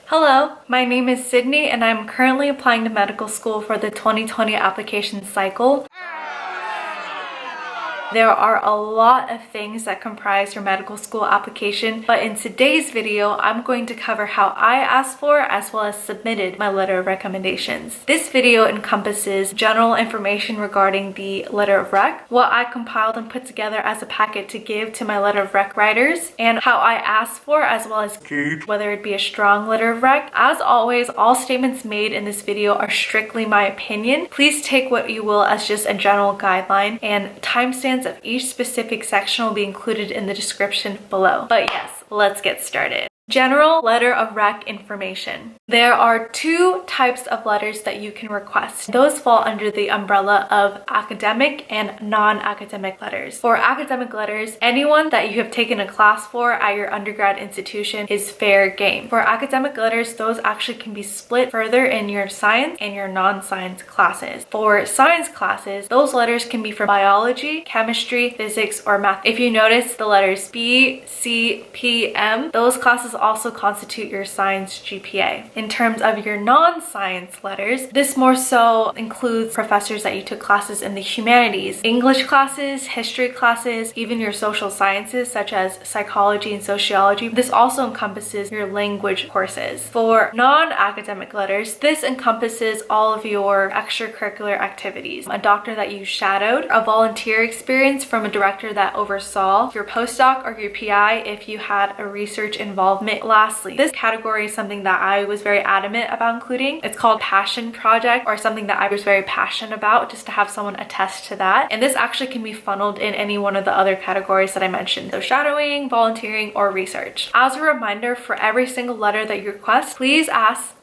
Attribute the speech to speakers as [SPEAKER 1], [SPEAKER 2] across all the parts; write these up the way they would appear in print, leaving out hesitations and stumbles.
[SPEAKER 1] Hello, my name is Sydney and I'm currently applying to medical school for the 2020 application cycle. There are a lot of things that comprise your medical school application, but in today's video, I'm going to cover how I asked for as well as submitted my letter of recommendations. This video encompasses general information regarding the letter of rec, what I compiled and put together as a packet to give to my letter of rec writers, and how I asked for as well as gauge whether it be a strong letter of rec. As always, all statements made in this video are strictly my opinion. Please take what you will as just a general guideline, and timestamps of each specific section will be included in the description below. But yes, let's get started. General letter of rec information. There are two types of letters that you can request. Those fall under the umbrella of academic and non-academic letters. For academic letters, anyone that you have taken a class for at your undergrad institution is fair game. For academic letters, those actually can be split further in your science and your non-science classes. For science classes, those letters can be for biology, chemistry, physics, or math. If you notice the letters B, C, P, M, those classes also constitute your science GPA. In terms of your non-science letters, this more so includes professors that you took classes in the humanities, English classes, history classes, even your social sciences such as psychology and sociology. This also encompasses your language courses. For non-academic letters, this encompasses all of your extracurricular activities, a doctor that you shadowed, a volunteer experience from a director that oversaw, your postdoc or your PI if you had a research involvement. Lastly, this category is something that I was very adamant about including. It's called passion project, or something that I was very passionate about, just to have someone attest to that. And this actually can be funneled in any one of the other categories that I mentioned. So shadowing, volunteering, or research. As a reminder, for every single letter that you request, please ask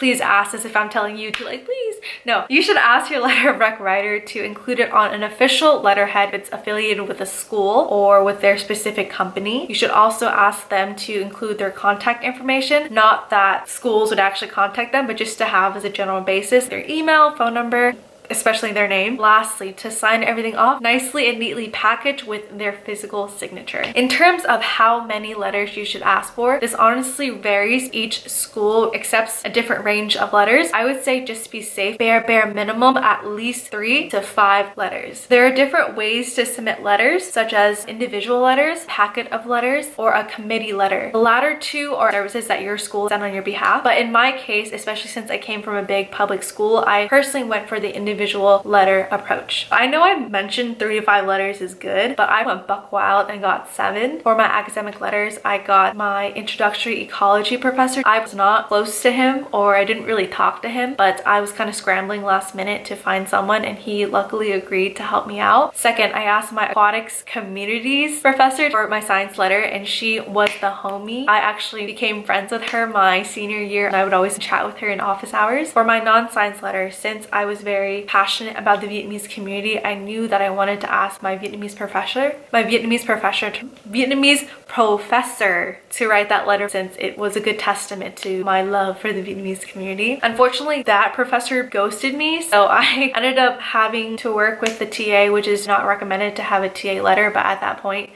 [SPEAKER 1] as if I'm telling you to please. No, you should ask your letter of rec writer to include it on an official letterhead if it's affiliated with a school or with their specific company. You should also ask them to include their contact information, not that schools would actually contact them, but just to have as a general basis their email, phone number, especially their name. Lastly, to sign everything off nicely and neatly packaged with their physical signature. In terms of how many letters you should ask for, this honestly varies. Each school accepts a different range of letters. I would say just to be safe, bare minimum at least 3 to 5 letters. There are different ways to submit letters, such as individual letters, packet of letters, or a committee letter. The latter two are services that your school sends on your behalf, but in my case, especially since I came from a big public school, I personally went for the individual letter approach. I know I mentioned 3 to 5 letters is good, but I went buck wild and got 7. For my academic letters, I got my introductory ecology professor. I was not close to him, or I didn't really talk to him, but I was kind of scrambling last minute to find someone, and he luckily agreed to help me out. Second, I asked my aquatics communities professor for my science letter, and she was the homie. I actually became friends with her my senior year, and I would always chat with her in office hours. For my non-science letter, since I was very passionate about the Vietnamese community, I knew that I wanted to ask my Vietnamese professor to write that letter, since it was a good testament to my love for the Vietnamese community. Unfortunately, that professor ghosted me, so I ended up having to work with the TA, which is not recommended to have a TA letter, but at that point,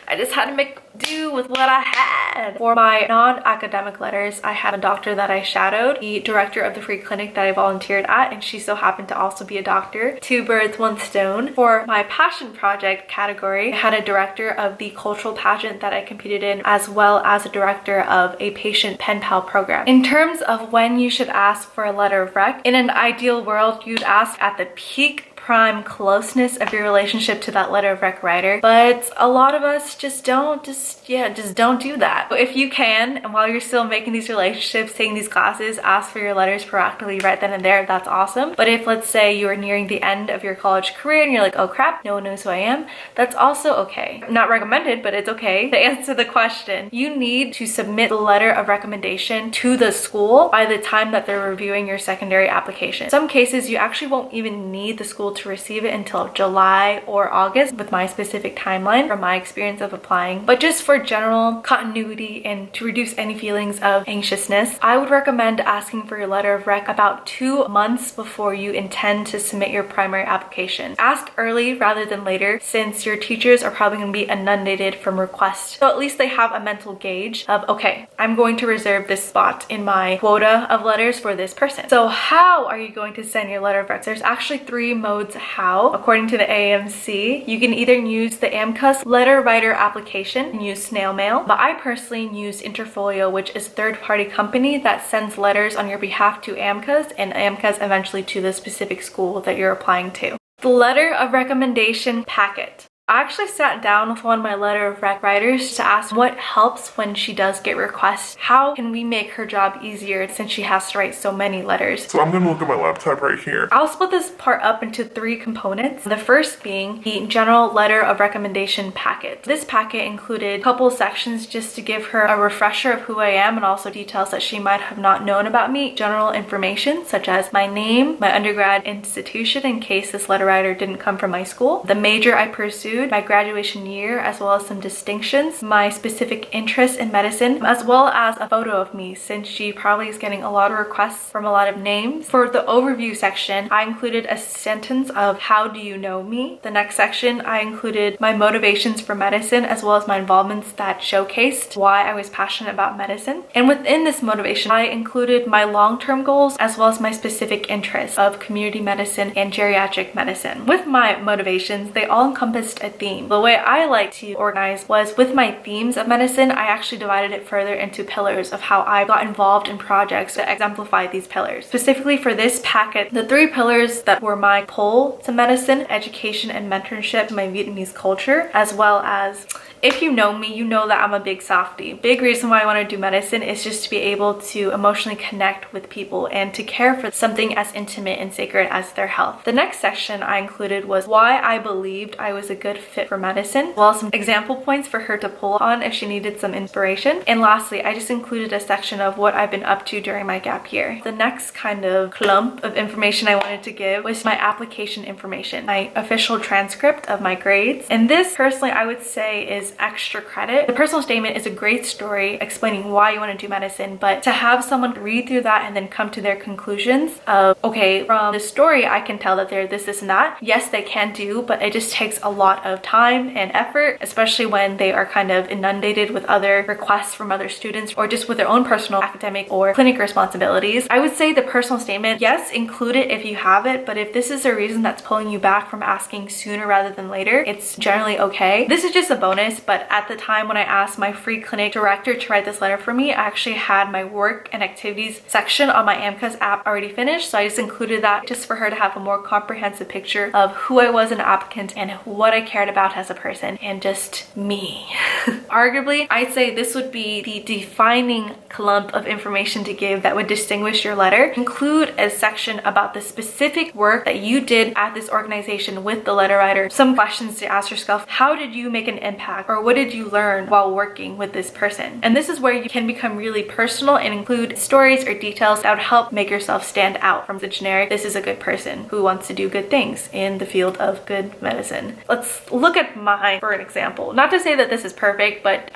[SPEAKER 1] I just had to make do with what I had. For my non-academic letters, I had a doctor that I shadowed, the director of the free clinic that I volunteered at, and she so happened to also be a doctor. 2 birds, 1 stone. For my passion project category, I had a director of the cultural pageant that I competed in, as well as a director of a patient pen pal program. In terms of when you should ask for a letter of rec, in an ideal world, you'd ask at the peak prime closeness of your relationship to that letter of rec writer, but a lot of us just don't do that. So if you can, and while you're still making these relationships, taking these classes, ask for your letters proactively right then and there, that's awesome. But if, let's say, you are nearing the end of your college career and you're like, oh crap, no one knows who I am, that's also okay. Not recommended, but it's okay. To answer the question, you need to submit the letter of recommendation to the school by the time that they're reviewing your secondary application. In some cases, you actually won't even need the school to to receive it until July or August with my specific timeline from my experience of applying. But just for general continuity and to reduce any feelings of anxiousness, I would recommend asking for your letter of rec about 2 months before you intend to submit your primary application. Ask early rather than later, since your teachers are probably going to be inundated from requests. So at least they have a mental gauge of, okay, I'm going to reserve this spot in my quota of letters for this person. So how are you going to send your letter of rec? There's actually 3 modes how. According to the AMC, you can either use the AMCAS letter writer application and use snail mail, but I personally use Interfolio, which is a third-party company that sends letters on your behalf to AMCAS and AMCAS eventually to the specific school that you're applying to. The letter of recommendation packet. I actually sat down with one of my letter of rec writers to ask what helps when she does get requests. How can we make her job easier since she has to write so many letters?
[SPEAKER 2] So I'm going to look at my laptop right here.
[SPEAKER 1] I'll split this part up into 3 components. The first being the general letter of recommendation packet. This packet included a couple sections just to give her a refresher of who I am and also details that she might have not known about me. General information such as my name, my undergrad institution in case this letter writer didn't come from my school, the major I pursued, my graduation year, as well as some distinctions, my specific interest in medicine, as well as a photo of me since she probably is getting a lot of requests from a lot of names. For the overview section, I included a sentence of how do you know me. The next section, I included my motivations for medicine as well as my involvements that showcased why I was passionate about medicine. And within this motivation, I included my long-term goals as well as my specific interests of community medicine and geriatric medicine. With my motivations, they all encompassed a theme. The way I like to organize was with my themes of medicine, I actually divided it further into pillars of how I got involved in projects that exemplify these pillars. Specifically for this packet, the 3 pillars that were my pull to medicine, education, and mentorship to my Vietnamese culture, as well as if you know me, you know that I'm a big softie. Big reason why I want to do medicine is just to be able to emotionally connect with people and to care for something as intimate and sacred as their health. The next section I included was why I believed I was a good fit for medicine, as well as some example points for her to pull on if she needed some inspiration. And lastly, I just included a section of what I've been up to during my gap year. The next kind of clump of information I wanted to give was my application information, my official transcript of my grades. And this personally I would say is extra credit. The personal statement is a great story explaining why you want to do medicine, but to have someone read through that and then come to their conclusions of, okay, from the story I can tell that they're this and that. Yes, they can do, but it just takes a lot of time and effort, especially when they are kind of inundated with other requests from other students or just with their own personal academic or clinic responsibilities. I would say the personal statement, yes, include it if you have it, but if this is a reason that's pulling you back from asking sooner rather than later, it's generally okay. This is just a bonus, but at the time when I asked my free clinic director to write this letter for me, I actually had my work and activities section on my AMCAS app already finished, so I just included that just for her to have a more comprehensive picture of who I was as an applicant and what I cared about as a person and just me. Arguably, I'd say this would be the defining clump of information to give that would distinguish your letter. Include a section about the specific work that you did at this organization with the letter writer. Some questions to ask yourself: how did you make an impact, or what did you learn while working with this person? And this is where you can become really personal and include stories or details that would help make yourself stand out from the generic, this is a good person who wants to do good things in the field of good medicine. Let's look at mine for an example. Not to say that this is perfect, but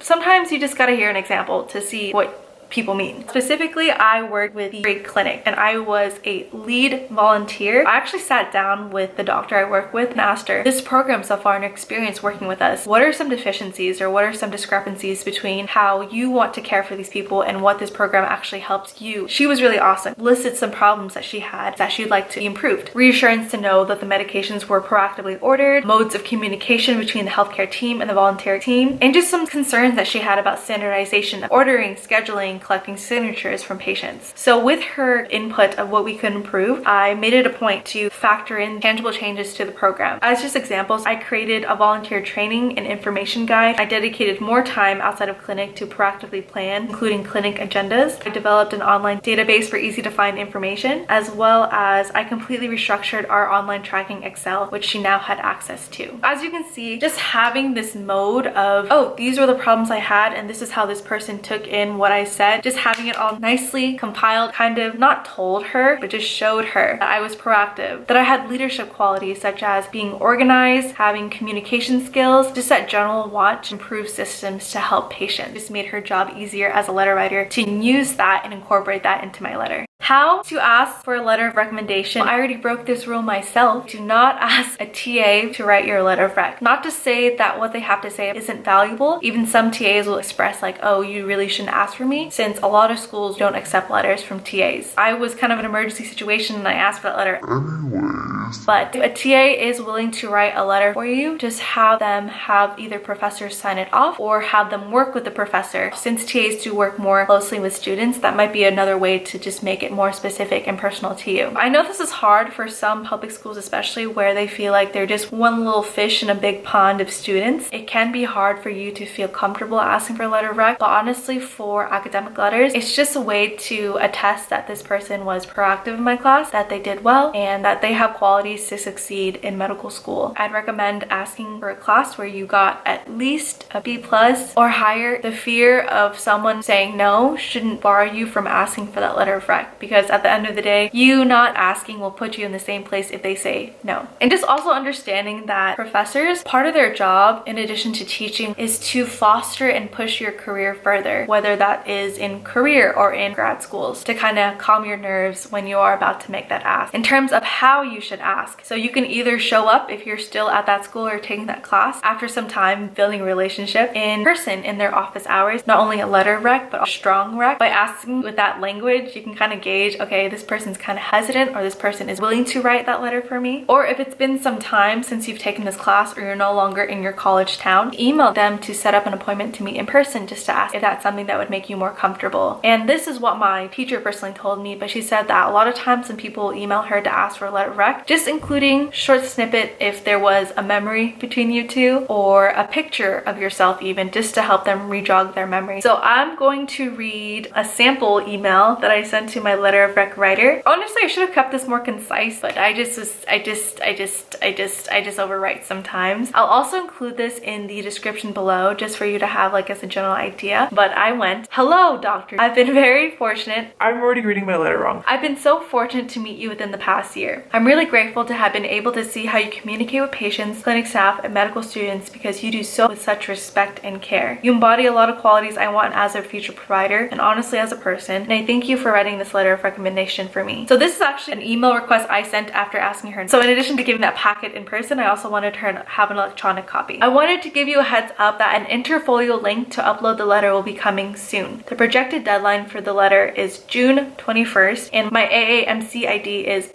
[SPEAKER 1] sometimes you just gotta hear an example to see what people mean. Specifically, I worked with the free clinic and I was a lead volunteer. I actually sat down with the doctor I work with and asked her, this program so far and your experience working with us, what are some deficiencies or what are some discrepancies between how you want to care for these people and what this program actually helps you? She was really awesome. Listed some problems that she had that she'd like to be improved. Reassurance to know that the medications were proactively ordered, modes of communication between the healthcare team and the volunteer team, and just some concerns that she had about standardization, ordering, scheduling, collecting signatures from patients. So with her input of what we could improve, I made it a point to factor in tangible changes to the program. As just examples, I created a volunteer training and information guide. I dedicated more time outside of clinic to proactively plan, including clinic agendas. I developed an online database for easy to find information, as well as I completely restructured our online tracking Excel, which she now had access to. As you can see, just having this mode of, oh, these were the problems I had and this is how this person took in what I said, instead just having it all nicely compiled, kind of not told her, but just showed her that I was proactive, that I had leadership qualities such as being organized, having communication skills, just that general want to improve systems to help patients. Just made her job easier as a letter writer to use that and incorporate that into my letter. How to ask for a letter of recommendation. I already broke this rule myself. Do not ask a TA to write your letter of rec. Not to say that what they have to say isn't valuable. Even some TAs will express like, oh, you really shouldn't ask for me, since a lot of schools don't accept letters from TAs. I was kind of an emergency situation and I asked for that letter anyways. But if a TA is willing to write a letter for you, just have them have either professors sign it off or have them work with the professor. Since TAs do work more closely with students, that might be another way to just make it more specific and personal to you. I know this is hard for some public schools, especially where they feel like they're just one little fish in a big pond of students. It can be hard for you to feel comfortable asking for a letter of rec, but honestly for academic letters, it's just a way to attest that this person was proactive in my class, that they did well, and that they have qualities to succeed in medical school. I'd recommend asking for a class where you got at least a B+ or higher. The fear of someone saying no shouldn't bar you from asking for that letter of rec, because at the end of the day, you not asking will put you in the same place if they say no. And just also understanding that professors, part of their job in addition to teaching is to foster and push your career further, whether that is in career or in grad schools, to kind of calm your nerves when you are about to make that ask. In terms of how you should ask, so you can either show up if you're still at that school or taking that class after some time building a relationship in person in their office hours, not only a letter rec but a strong rec. By asking with that language, you can kind of gauge, okay, this person's kind of hesitant or this person is willing to write that letter for me. Or if it's been some time since you've taken this class or you're no longer in your college town, email them to set up an appointment to meet in person just to ask if that's something that would make you more comfortable. And this is what my teacher personally told me, but she said that a lot of times when people email her to ask for a letter of rec, just including short snippet if there was a memory between you two or a picture of yourself even, just to help them re-jog their memory. So I'm going to read a sample email that I sent to my letter of rec writer. Honestly, I should have kept this more concise, but I just overwrite sometimes. I'll also include this in the description below just for you to have like as a general idea. But I went, hello, doctor. I've been very fortunate. I'm already reading my letter wrong. I've been so fortunate to meet you within the past year. I'm really grateful to have been able to see how you communicate with patients, clinic staff, and medical students because you do so with such respect and care. You embody a lot of qualities I want as a future provider and honestly as a person, and I thank you for writing this letter of recommendation for me. So this is actually an email request I sent after asking her. So in addition to giving that packet in person, I also wanted her to have an electronic copy. I wanted to give you a heads up that an interfolio link to upload the letter will be coming soon. The projected deadline for the letter is June 21st, and my AAMC ID is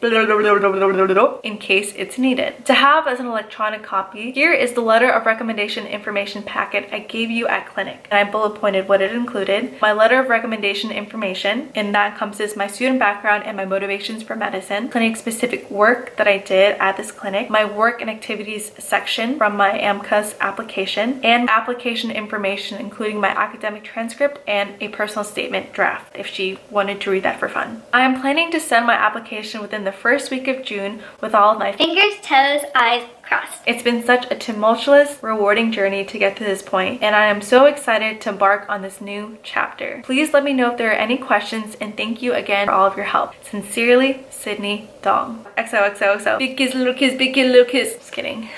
[SPEAKER 1] in case it's needed. To have as an electronic copy, here is the letter of recommendation information packet I gave you at clinic, and I bullet pointed what it included. My letter of recommendation information, and that encompasses my student background and my motivations for medicine, clinic specific work that I did at this clinic, my work and activities section from my AMCAS application, and application information including my academic transcript and a personal statement draft if she wanted to read that for fun. I am planning to send my application within the first week of June with all of my
[SPEAKER 3] fingers, toes, eyes crossed.
[SPEAKER 1] It's been such a tumultuous, rewarding journey to get to this point, and I am so excited to embark on this new chapter. Please let me know if there are any questions, and thank you again for all of your help. Sincerely, Sydney Dong. XOXOXO. Big kiss, little kiss, big kiss, little kiss. Just kidding.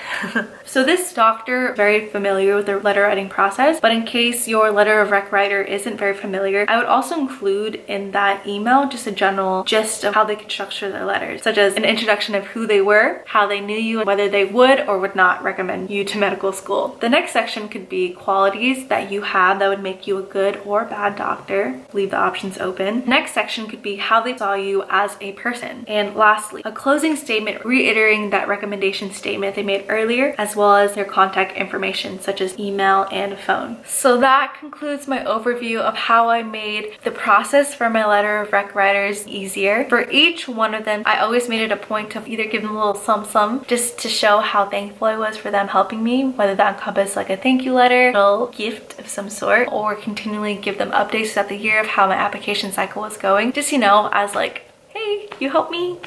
[SPEAKER 1] So this doctor, very familiar with the letter writing process, but in case your letter of rec writer isn't very familiar, I would also include in that email just a general gist of how they can structure their letters, such as an introduction of who they were, how they knew you, and whether they would or would not recommend you to medical school. The next section could be qualities that you have that would make you a good or bad doctor. Leave the options open. Next section could be how they saw you as a person. And lastly, a closing statement reiterating that recommendation statement they made earlier, as well as their contact information such as email and phone. So that concludes my overview of how I made the process for my letter of rec writers easier. For each one of them, I always made it a point to either give them a little sum just to show how thankful I was for them helping me, whether that encompassed like a thank you letter, a little gift of some sort, or continually give them updates throughout the year of how my application cycle was going. Just, you know, as like, hey, you helped me.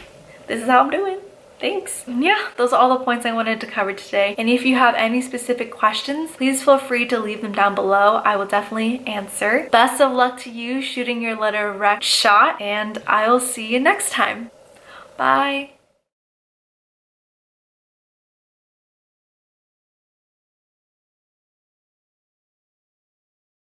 [SPEAKER 1] This is how I'm doing. Thanks. Yeah, those are all the points I wanted to cover today. And if you have any specific questions, please feel free to leave them down below. I will definitely answer. Best of luck to you shooting your letter of rec shot, and I will see you next time. Bye.